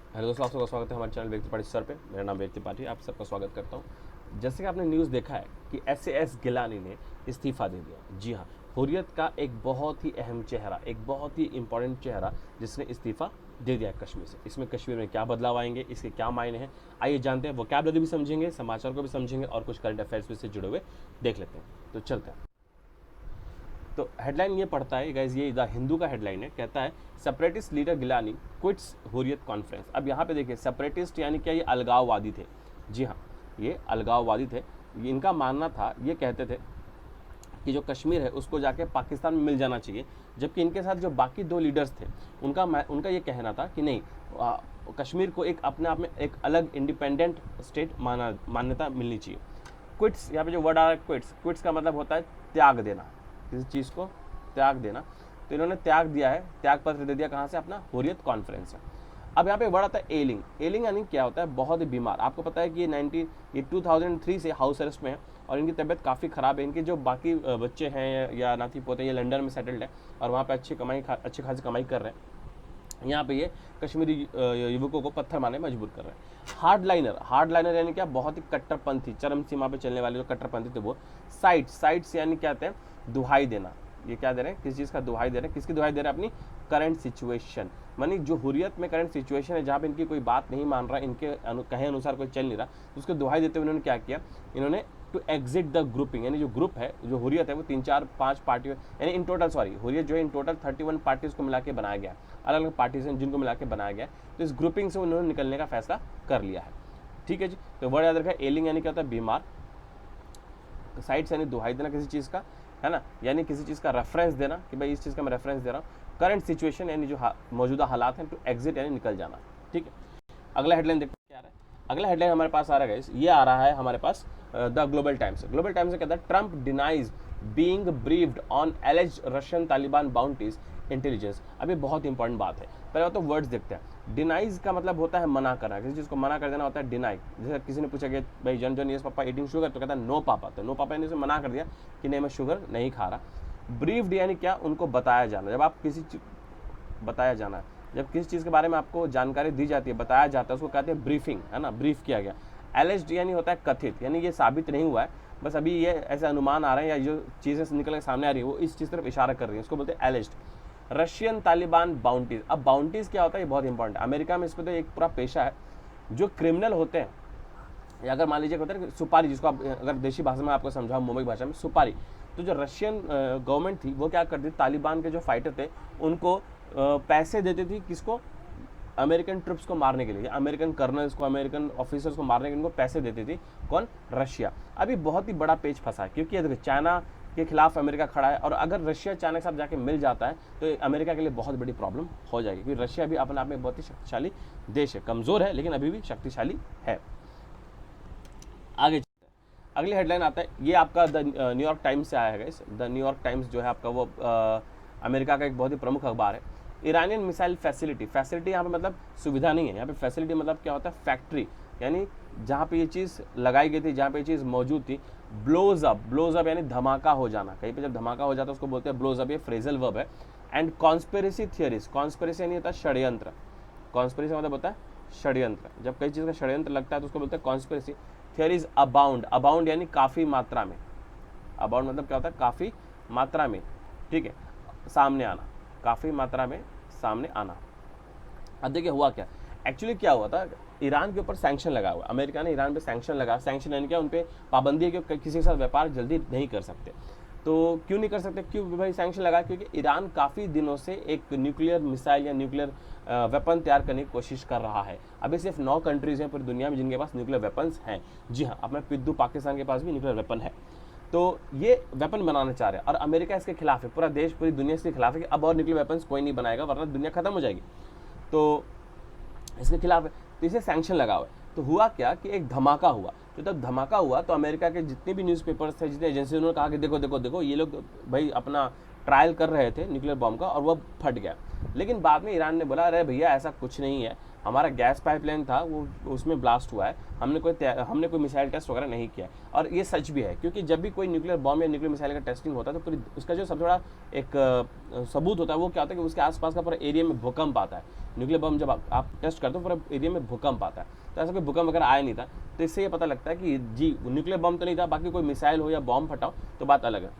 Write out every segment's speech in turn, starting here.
Hello दोस्तों, आप सबका स्वागत है हमारे चैनल व्यक्ति पाठी सर पे। मेरा नाम व्यक्ति पाठी, आप सबका स्वागत करता हूँ। जैसे कि आपने न्यूज़ देखा है कि एस गिलानी ने इस्तीफा दे दिया। जी हाँ, हुर्रियत का एक बहुत ही अहम चेहरा, एक बहुत ही इंपॉर्टेंट चेहरा जिसने इस्तीफा दे दिया है कश्मीर से। इसमें कश्मीर में क्या बदलाव आएंगे, इसके क्या मायने हैं, आइए जानते हैं। वोकैबुलरी भी समझेंगे, समाचार को भी समझेंगे और कुछ करंट अफेयर्स भी से जुड़े हुए देख लेते हैं। तो चलते हैं। तो हेडलाइन ये पढ़ता है गाइज, ये द हिंदू का हेडलाइन है, कहता है separatist leader Geelani quits Hurriyat conference. अब यहाँ पे देखिए, सेपरेटिस्ट यानी क्या, ये अलगाववादी थे। जी हाँ, ये अलगाववादी थे। इनका मानना था, ये कहते थे कि जो कश्मीर है उसको जाके पाकिस्तान में मिल जाना चाहिए, जबकि इनके साथ जो बाकी दो लीडर्स थे उनका ये कहना था कि नहीं, कश्मीर को एक अपने आप में एक अलग इंडिपेंडेंट स्टेट मान्यता मिलनी चाहिए। क्विट्स, यहाँ पे जो वर्ड आ रहा है क्विट्स, क्विट्स का मतलब होता है त्याग देना, किसी चीज़ को त्याग देना। तो इन्होंने त्याग दिया है, त्याग पत्र दे दिया। कहाँ से? अपना हुर्रियत कॉन्फ्रेंस से। अब यहाँ पे वर्ड आता है एलिंग। एलिंग यानी क्या होता है? बहुत ही बीमार। आपको पता है कि ये 2003 से हाउस अरेस्ट में है और इनकी तबीयत काफ़ी ख़राब है। इनके जो बाकी बच्चे हैं या नाती पोते, ये लंदन में सेटल्ड है और वहाँ पे अच्छी खासी कमाई कर रहे हैं। यहाँ पे ये कश्मीरी युवकों को पत्थर मारने मजबूर कर रहे हैं। हार्ड लाइनर यानी क्या? बहुत ही कट्टरपंथी, चरम सीमा पे चलने वाले जो कट्टरपंथी थे वो। साइट्स यानी क्या होते हैं? दुहाई देना। ये क्या दे रहे हैं? किस चीज़ का दुहाई दे रहे हैं? किसकी दुहाई दे रहे हैं? अपनी करंट सिचुएशन, मानी जो हुर्रियत में करंट सिचुएशन है, जहाँ पे इनकी कोई बात नहीं मान रहा, इनके कहे अनुसार कोई चल नहीं रहा, तो उसको दुहाई देते हुए इन्होंने क्या किया? इन्होंने टू एग्जिट द ग्रुपिंग, यानी जो ग्रुप है, जो हुर्रियत है, वो 3 4 5 पार्टियों, यानी इन टोटल हुर्रियत जो है इन टोटल 31 पार्टीज को मिला के बनाया गया, अलग अलग पार्टीज हैं जिनको मिला के बनाया गया। तो इस ग्रुपिंग से उन्होंने निकलने का फैसला कर लिया है। ठीक है जी। तो वर्ड याद रखा, एलिंग यानी क्या होता है? बीमार। साइट्स यानी दुहाई देना किसी चीज़ का, है ना, यानी किसी चीज़ का रेफरेंस देना कि भाई इस चीज़ का मैं रेफरेंस दे रहा हूँ। करंट सिचुएशन यानी जो मौजूदा हालात हैं। टू एग्जिट यानी निकल जाना। ठीक है। अगला हेडलाइन देखते हैं क्या आ रहा है। अगला हेडलाइन हमारे पास आ रहा है, ये आ रहा है हमारे पास the Global Times. Global Times में कहता है Trump denies being briefed on alleged Russian Taliban bounties intelligence. अभी बहुत इंपॉर्टेंट बात है। पहले तो वर्ड्स देखते हैं। डिनाइज का मतलब होता है मना करना, किसी चीज़ को मना कर देना होता है डिनाई। जैसे किसी ने पूछा कि भाई जन यस पापा ईटिंग शुगर, तो कहता है नो पापा। तो नो पापा यानी उसे मना कर दिया कि नहीं, मैं शुगर नहीं खा रहा। ब्रीफ्ड यानी क्या? उनको बताया जाना। जब आप बताया जाना है, जब किसी चीज़ के बारे में आपको जानकारी दी जाती है, बताया जाता है, उसको कहते हैं ब्रीफिंग, है ना, ब्रीफ किया गया। एलिज्ड यानी होता है कथित, यानी ये साबित नहीं हुआ है, बस अभी ये ऐसे अनुमान आ रहे हैं या जो चीज़ें निकल के सामने आ रही है वो इस चीज़ तरफ इशारा कर रही है, उसको बोलते हैं एलिज्ड। Russian Taliban bounties. अब बाउंटीज क्या होता है? ये बहुत इंपॉर्टेंट है। अमेरिका में इस पर तो एक पूरा पेशा है। जो क्रिमिनल होते हैं, या अगर मान लीजिए होता है सुपारी, जिसको आप अगर देशी भाषा में आपको समझाओ, मुंबई भाषा में सुपारी, तो जो रशियन गवर्नमेंट थी वो क्या करती थी? तालिबान के जो फाइटर थे उनको पैसे देती थी। किसको? अमेरिकन ट्रुप्स को मारने के लिए, अमेरिकन कर्नल्स को, अमेरिकन ऑफिसर्स को मारने के लिए उनको पैसे देती थी। कौन? रशिया। अभी बहुत ही बड़ा पेच फंसा है, क्योंकि देखो चाइना के खिलाफ अमेरिका खड़ा है और अगर रशिया चाइना के साथ जाके मिल जाता है तो अमेरिका के लिए बहुत बड़ी प्रॉब्लम हो जाएगी, क्योंकि रशिया भी अपने आप में बहुत ही शक्तिशाली देश है। कमज़ोर है लेकिन अभी भी शक्तिशाली है। आगे चलते हैं। अगली हेडलाइन आता है, ये आपका द न्यूयॉर्क टाइम्स से आया है। द न्यूयॉर्क टाइम्स जो है आपका वो अमेरिका का एक बहुत ही प्रमुख अखबार है। ईरानियन मिसाइल फैसिलिटी यहाँ पे मतलब सुविधा नहीं है, यहाँ पे फैसिलिटी मतलब क्या होता है? फैक्ट्री, यानी जहाँ पे ये चीज़ लगाई गई थी, जहाँ पे ये चीज़ मौजूद थी। ब्लोज अप यानी धमाका हो जाना। कहीं पे जब धमाका हो जाता है उसको बोलते हैं ब्लोज अप, ये फ्रेजल वर्ब है। एंड कॉन्स्पिरेसी थियरीज, कॉन्स्पिरेसी यानी होता है षड्यंत्र। कॉन्स्पिरेसी मतलब होता है षड्यंत्र। जब कई चीज़ का षड्यंत्र लगता है तो उसको बोलते हैं कॉन्स्पिरेसी थियरीज। अबाउंड यानी काफ़ी मात्रा में। अबाउंड मतलब क्या होता है? काफ़ी मात्रा में। ठीक है, सामने आना, काफ़ी मात्रा में सामने आना। अब देखिए हुआ क्या, एक्चुअली क्या हुआ था, ईरान के ऊपर सैंक्शन लगा हुआ, अमेरिका ने ईरान पे सैंक्शन लगा। सैंक्शन यानी क्या? उन पर पाबंदी है कि किसी के साथ व्यापार जल्दी नहीं कर सकते। तो क्यों नहीं कर सकते? क्यों भाई सैंक्शन लगा? क्योंकि ईरान काफ़ी दिनों से एक न्यूक्लियर मिसाइल या न्यूक्लियर वेपन तैयार करने की कोशिश कर रहा है। अभी सिर्फ 9 कंट्रीज़ हैं पूरी दुनिया में जिनके पास न्यूक्लियर वेपन्स हैं। जी हाँ, अपना पिद्दू पाकिस्तान के पास भी न्यूक्लियर वेपन है। तो ये वेपन बनाना चाह रहे हैं और अमेरिका इसके खिलाफ है। पूरा देश, पूरी दुनिया इसके खिलाफ है कि अब और न्यूक्लियर वेपन्स कोई नहीं बनाएगा वरना दुनिया खत्म हो जाएगी। तो इसके खिलाफ है, तो इसे सैंक्शन लगा हुआ है। तो हुआ क्या कि एक धमाका हुआ। तो जब धमाका हुआ तो अमेरिका के जितने भी न्यूज़पेपर्स थे, जितने एजेंसी, उन्होंने कहा कि देखो देखो देखो, ये लोग भाई अपना ट्रायल कर रहे थे न्यूक्लियर बॉम्ब का और वह फट गया। लेकिन बाद में ईरान ने बोला अरे भैया ऐसा कुछ नहीं है, हमारा गैस पाइपलाइन था वो उसमें ब्लास्ट हुआ है, हमने कोई मिसाइल टेस्ट वगैरह नहीं किया। और ये सच भी है, क्योंकि जब भी कोई न्यूक्लियर बॉम्ब या न्यूक्लियर मिसाइल का टेस्टिंग होता है तो पूरी उसका जो सबसे बड़ा एक सबूत होता है वो क्या होता है कि उसके आसपास का पूरा एरिया में भूकंप आता है। न्यूक्लियर बम जब आप टेस्ट करते हो पूरे एरिया में भूकंप आता है, तो ऐसा कोई भूकंप वगैरह आया नहीं था। तो इससे ये पता लगता है कि जी न्यूक्लियर बम तो नहीं था, बाकी कोई मिसाइल हो या बॉम्ब फटा हो तो बात अलग है।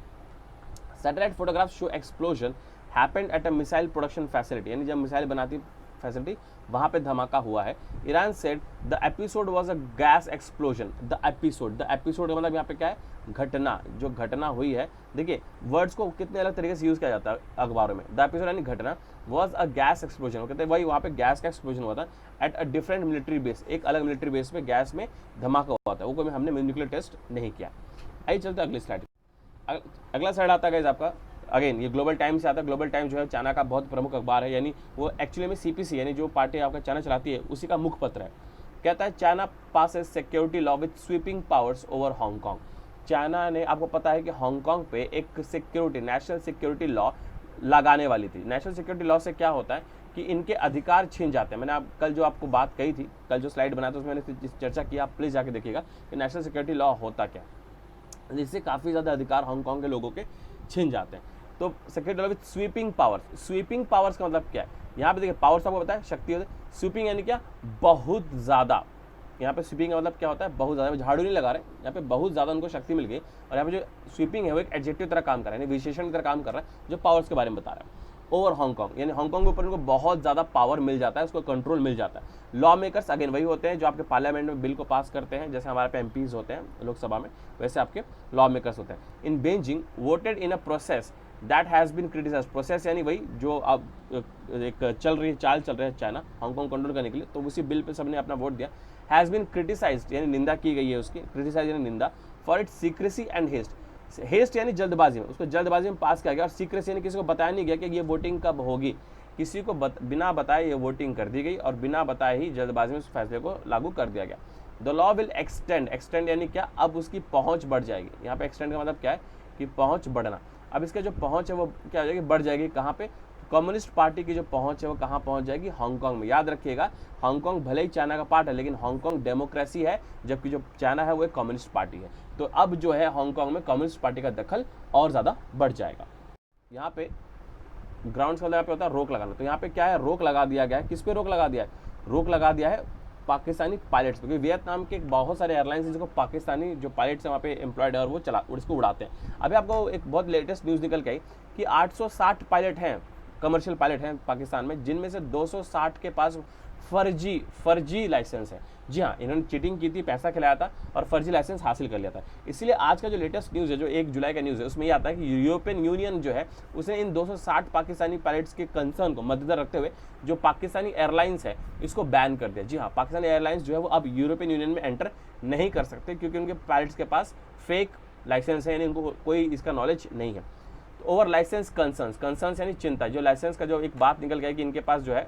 Satellite photograph show explosion happened at a missile production facility, यानी जब मिसाइल बनाती फैसिलिटी वहां पे धमाका हुआ है। Iran said the episode was a gas explosion. The episode का मतलब यहाँ पे क्या है, घटना, जो घटना हुई है। देखिए वर्ड्स को कितने अलग तरीके से यूज किया जाता है अखबारों में। द एपिसोड यानी घटना, वाज अ गैस एक्सप्लोजन, कहते हैं भाई वहाँ पे गैस का एक्सप्लोजन हुआ था at a different military base, एक अलग मिलिट्री बेस पे गैस में धमाका हुआ था, वो कोई हमने न्यूक्लियर टेस्ट नहीं किया। आइए चलते अगली स्लाइड। अगला स्लाइड आता है आपका, अगेन ये ग्लोबल टाइम्स से आता है। ग्लोबल टाइम्स जो है चाइना का बहुत प्रमुख अखबार है, यानी वो एक्चुअली में सीपीसी यानी जो पार्टी आपका चाइना चलाती है उसी का मुखपत्र है। कहता है China passes security law with sweeping powers over Hong Kong. China ने, आपको पता है कि हांगकांग पे एक सिक्योरिटी, नेशनल सिक्योरिटी लॉ लगाने वाली थी। नेशनल सिक्योरिटी लॉ से क्या होता है कि इनके अधिकार छीन जाते हैं। मैंने कल जो आपको बात कही थी, कल जो स्लाइड बनाया था उसमें मैंने चर्चा की, आप प्लीज जाके देखिएगा कि नेशनल सिक्योरिटी लॉ होता क्या, जिससे काफ़ी ज़्यादा अधिकार हांगकांग के लोगों के छीन जाते हैं। तो security law with sweeping powers. Sweeping powers का मतलब क्या है, यहाँ पे देखिए पावर्स आपको पता है शक्ति होती है, स्वीपिंग यानी क्या, बहुत ज़्यादा। यहाँ पे स्वीपिंग का मतलब क्या होता है, बहुत ज़्यादा। झाड़ू नहीं लगा रहे, यहाँ पे बहुत ज़्यादा उनको शक्ति मिल गई। और यहाँ पे जो स्वीपिंग है वो एक एडजेक्टिव तरह काम कर रहा है, यानी विशेषण की तरह काम कर रहा है, जो पावर्स के बारे में बता रहा है। ओवर हांगकांग यानी हांगकांग के ऊपर उनको बहुत ज़्यादा पावर मिल जाता है, उसको कंट्रोल मिल जाता है। लॉ मेकर्स अगेन वही होते हैं जो आपके पार्लियामेंट में बिल को पास करते हैं, जैसे हमारे पे एमपीज होते हैं लोकसभा में, वैसे आपके लॉ मेकर्स होते हैं। In Beijing voted in a process that has been criticise. Process यानी वही जो अब एक चाल चल रही है चाइना हांगकांग कंट्रोल करने के लिए, तो उसी बिल पे सबने अपना वोट दिया। हैज़ बीन क्रिटिसाइज्ड यानी निंदा की गई है उसकी, क्रिटिसाइज यानी निंदा, for its secrecy and haste. Haste यानी जल्दबाजी में, उसको जल्दबाजी में पास किया गया। और सीक्रेसी यानी किसी को बताया नहीं गया कि ये वोटिंग कब होगी, किसी को बिना बताए ये वोटिंग कर दी गई और बिना बताए ही जल्दबाजी में उस फैसले को लागू कर दिया गया। The law will extend, extend यानी क्या, अब उसकी पहुंच बढ़ जाएगी। यहाँ पे एक्सटेंड का मतलब क्या है कि पहुंच बढ़ना। अब इसका जो पहुंच है वो क्या हो जाएगी, बढ़ जाएगी। कहाँ पे, कम्युनिस्ट पार्टी की जो पहुंच है वो कहाँ पहुंच जाएगी, हांगकांग में। याद रखिएगा हांगकांग भले ही चाइना का पार्ट है, लेकिन हांगकांग डेमोक्रेसी है, जबकि जो चाइना है वो एक कम्युनिस्ट पार्टी है। तो अब जो है हांगकांग में कम्युनिस्ट पार्टी का दखल और ज़्यादा बढ़ जाएगा। यहाँ पे ग्राउंड्स का पे होता है रोक लगाना। तो यहाँ पे क्या है, रोक लगा दिया गया है। किस पे रोक लगा दिया है, रोक लगा दिया है पाकिस्तानी पायलट्स पे, क्योंकि वियतनाम के बहुत सारे एयरलाइंस हैं जिसको पाकिस्तानी जो पायलट्स हैं वहाँ पे एम्प्लॉयड है और वो इसको उड़ाते हैं। अभी आपको एक बहुत लेटेस्ट न्यूज़ निकल के आई कि 860 पायलट हैं, कमर्शियल पायलट हैं पाकिस्तान में, जिनमें से 260 के पास फर्जी लाइसेंस है। जी हाँ, इन्होंने चीटिंग की थी, पैसा खिलाया था और फर्जी लाइसेंस हासिल कर लिया था। इसलिए आज का जो लेटेस्ट न्यूज़ है, जो 1 जुलाई का न्यूज़ है, उसमें ये आता है कि यूरोपियन यूनियन जो है उसने इन 260 पाकिस्तानी पायलट्स के कंसर्न को मद्देनजर रखते हुए जो पाकिस्तानी एयरलाइंस है इसको बैन कर दिया। जी हाँ, पाकिस्तानी एयरलाइंस जो है वो अब यूरोपियन यूनियन में एंटर नहीं कर सकते, क्योंकि उनके पायलट्स के पास फेक लाइसेंस है, यानी उनको कोई इसका नॉलेज नहीं है। तो ओवर लाइसेंस कंसर्न्स यानी चिंता, जो लाइसेंस का जो एक बात निकल गया कि इनके पास जो है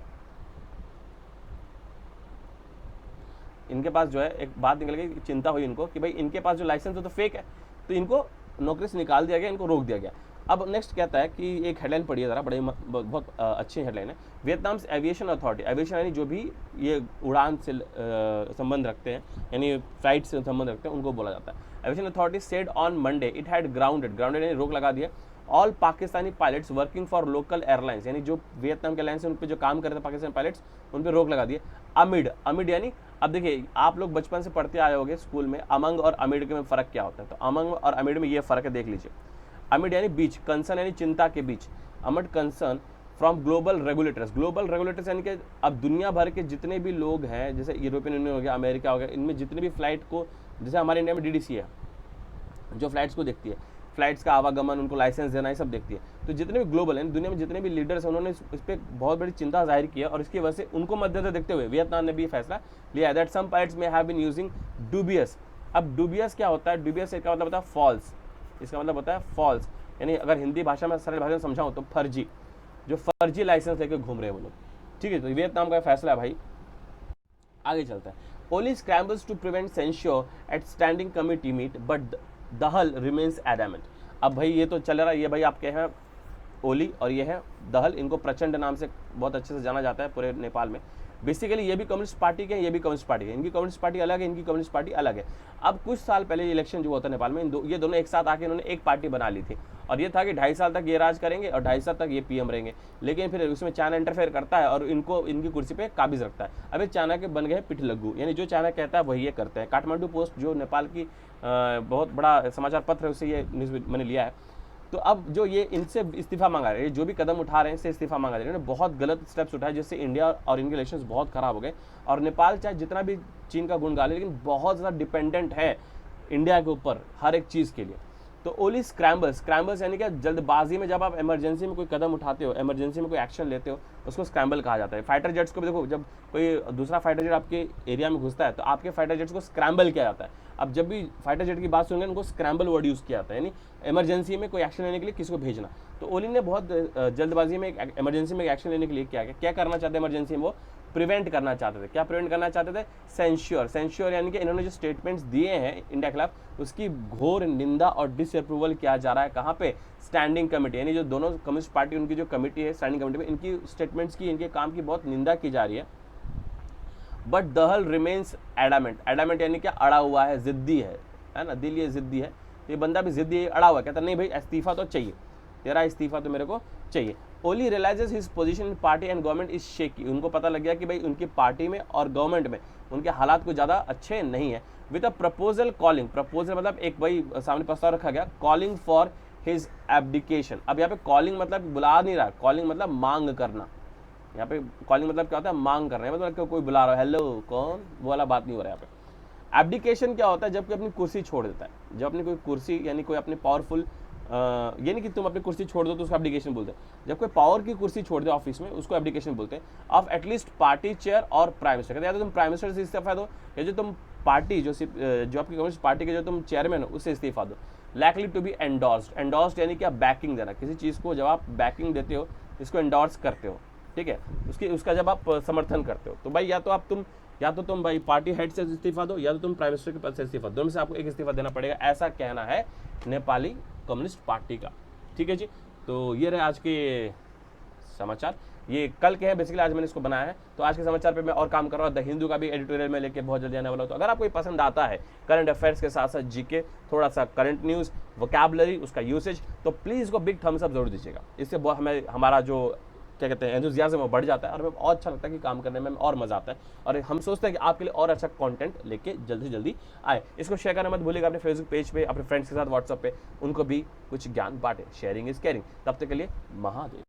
एक बात निकल गई, चिंता हुई इनको कि भाई इनके पास जो लाइसेंस है तो फेक है, तो इनको नौकरी से निकाल दिया गया, इनको रोक दिया गया। अब नेक्स्ट कहता है कि एक हेडलाइन पढ़िए ज़रा, बहुत अच्छी हेडलाइन है। वियतनाम्स एविएशन अथॉरिटी, एविएशन यानी जो भी ये उड़ान से संबंध रखते हैं, यानी फ्लाइट से संबंध रखते हैं, उनको बोला जाता है। Aviation authority said on Monday it had grounded यानी रोक लगा दिया all Pakistani pilots working for local airlines, यानी जो वियतनाम के एयरलाइंस है उन पर जो काम करते हैं पाकिस्तानी पायलट्स, उन पर रोक लगा दिए। अमिड यानी, अब देखिए आप लोग बचपन से पढ़ते आए होंगे स्कूल में, अमंग और अमिड के में फ़र्क क्या होता है, तो अमंग और अमिड में ये फ़र्क है, देख लीजिए। अमिड यानी बीच, कंसर्न यानी चिंता के बीच, amid concern from global regulators यानी कि अब दुनिया भर के जितने भी लोग हैं, जैसे यूरोपियन यूनियन हो गया, अमेरिका हो गया, इनमें जितने भी फ्लाइट को, जैसे हमारे इंडिया में डीडीसी है जो फ्लाइट्स को देखती है, फ्लाइट्स का आवागमन, उनको लाइसेंस देना, ये सब देखती है। तो जितने भी ग्लोबल हैं, दुनिया में जितने भी लीडर्स हैं, उन्होंने इस पर बहुत बड़ी चिंता जाहिर की है, और इसकी वजह से उनको मद्देनजर देखते हुए वियतनाम ने भी फैसला लिया है दैट सम पायलट्स में हैव बीन यूजिंग डूबियस। अब डूबियस क्या होता है, डूबियस का मतलब होता है फॉल्स, इसका मतलब होता है फॉल्स, यानी अगर हिंदी भाषा में सरल भाषा में समझाऊँ तो फर्जी, जो फर्जी लाइसेंस लेकर घूम रहे हैं वो लोग। ठीक है, तो वियतनाम का फैसला है भाई। आगे चलता है। Police scrambles to prevent censure at standing committee meet but Dahal remains adamant. अब भाई ये तो चल रहा है, ये भाई आपके हैं ओली और ये है दहल। इनको प्रचंड नाम से बहुत अच्छे से जाना जाता है पूरे नेपाल में। बेसिकली ये भी कम्युनिस्ट पार्टी के हैं, ये भी कम्युनिस्ट पार्टी है। इनकी कम्युनिस्ट पार्टी अलग है, इनकी कम्युनिस्ट पार्टी अलग है। अब कुछ साल पहले ये इलेक्शन जो होता है नेपाल में, ये दोनों एक साथ आके इन्होंने एक पार्टी बना ली थी और ये था कि 2.5 साल तक ये राज करेंगे और 2.5 साल तक ये पीएम रहेंगे। लेकिन फिर उसमें चाइना इंटरफेयर करता है और इनको इनकी कुर्सी पे काबिज रखता है। अब ये चाइना के बन गए पिठलग्गू, यानी जो चाइना कहता है वही ये करते हैं। काठमांडू पोस्ट जो नेपाल की बहुत बड़ा समाचार पत्र है, उससे ये न्यूज़ मैंने लिया है। तो अब जो ये इनसे इस्तीफा मांगा रहे हैं, जो भी कदम उठा रहे हैं, इससे इस्तीफा मांगा रहे हैं, इन्होंने बहुत गलत स्टेप्स उठाए, जिससे इंडिया और इनके रिलेशंस बहुत खराब हो गए। और नेपाल चाहे जितना भी चीन का गुण गा ले, लेकिन बहुत ज़्यादा डिपेंडेंट है इंडिया के ऊपर हर एक चीज़ के लिए। तो ओली स्क्रैम्बल्स यानी कि जल्दबाजी में जब आप इमरजेंसी में कोई कदम उठाते हो, इमरजेंसी में कोई एक्शन लेते हो, उसको स्क्रैम्बल कहा जाता है। फाइटर जेट्स को भी देखो, जब कोई दूसरा फाइटर जेट आपके एरिया में घुसता है तो आपके फाइटर जेट्स को स्क्रैम्बल किया जाता है। अब जब भी फाइटर जेट की बात सुनेंगे, उनको स्क्रैम्बल वर्ड यूज़ किया जाता है, यानी इमरजेंसी में कोई एक्शन लेने के लिए किसी को भेजना। तो ओली ने बहुत जल्दबाजी में इमरजेंसी में एक्शन लेने के लिए क्या करना चाहते हैं इमरजेंसी में, वो प्रिवेंट करना चाहते थे। क्या प्रिवेंट करना चाहते थे? सेंश्योर यानी कि इन्होंने जो स्टेटमेंट्स दिए हैं इंडिया के खिलाफ, उसकी घोर निंदा और डिसअप्रूवल किया जा रहा है। कहाँ पे? स्टैंडिंग कमेटी, यानी जो दोनों कम्युनिस्ट पार्टी उनकी जो कमेटी है स्टैंडिंग कमेटी में, इनकी स्टेटमेंट्स की, इनके काम की बहुत निंदा की जा रही है। बट दहल रिमेन्स एडामेंट यानी क्या? अड़ा हुआ है, जिद्दी है ना, दिल ये जिद्दी है। तो ये बंदा भी जिद्दी है, अड़ा हुआ है, कहता नहीं भाई इस्तीफा तो चाहिए, तेरा इस्तीफा तो मेरे को चाहिए। Oli realises his position in party and government is shaky. उनको पता लग गया कि भाई उनकी पार्टी में और गवर्नमेंट में उनके हालात कुछ ज़्यादा अच्छे नहीं है। विद अ प्रपोजल मतलब एक भाई सामने प्रस्ताव रखा गया, कॉलिंग फॉर हिज एब्डिकेशन। अब यहाँ पे कॉलिंग मतलब बुला नहीं रहा, कॉलिंग मतलब मांग करना। यहाँ पे कॉलिंग मतलब क्या होता है? मांग करना है, मतलब कोई बुला रहा है, हेलो कौन, वो वाला बात नहीं हो रहा है यहाँ पे। एब्डिकेशन क्या होता है? जब कोई अपनी कुर्सी छोड़ देता है, जब अपनी कोई कुर्सी यानी कोई अपनी पावरफुल, ये नहीं कि तुम अपनी कुर्सी छोड़ दो तो उसको एब्डिकेशन बोलते हैं। जब कोई पावर की कुर्सी छोड़ दे ऑफिस में, उसको एब्डिकेशन बोलते हैं। ऑफ एटलीस्ट पार्टी चेयर और प्राइम मिनिस्टर। या तो तुम प्राइम मिनिस्टर से इस्तीफा दो, या जो तुम पार्टी जो आपकी कम्युनिस्ट पार्टी के जो तुम चेयरमैन हो उससे इस्तीफा दो। लाइकली टू बी एंडोर्स्ड यानी कि आप बैकिंग देना, किसी चीज़ को जब आप बैकिंग देते हो, इसको एंडोर्स करते हो, ठीक है, उसका जब आप समर्थन करते हो, तो भाई या तो तुम भाई पार्टी हेड से इस्तीफा दो, या तो तुम प्राइम मिनिस्टर के पद से इस्तीफा दो, दोनों में से आपको एक इस्तीफा देना पड़ेगा, ऐसा कहना है नेपाली कम्युनिस्ट पार्टी का। ठीक है जी, तो ये रहे आज के समाचार। ये कल के हैं बेसिकली, आज मैंने इसको बनाया है। तो आज के समाचार पे मैं और काम कर रहा हूँ। द हिंदू का भी एडिटोरियल में लेके बहुत जल्दी आने वाला हूँ। तो अगर आपको ये पसंद आता है करंट अफेयर्स के साथ साथ जीके, थोड़ा सा करंट न्यूज़, वोकैबुलरी, उसका यूसेज, तो प्लीज़ इसको बिग थम्स अप जरूर दीजिएगा। इससे बहुत हमारा जो क्या कहते हैं एंथुसियाज्म वो बढ़ जाता है और हमें और अच्छा लगता है कि काम करने में और मजा आता है। और हम सोचते हैं कि आपके लिए और अच्छा कंटेंट लेके जल्दी से जल्दी आए। इसको शेयर करना मत भूलिएगा अपने फेसबुक पेज पे, अपने फ्रेंड्स के साथ व्हाट्सएप पे, उनको भी कुछ ज्ञान बांटे। Sharing is caring. तब तक के लिए महादेव।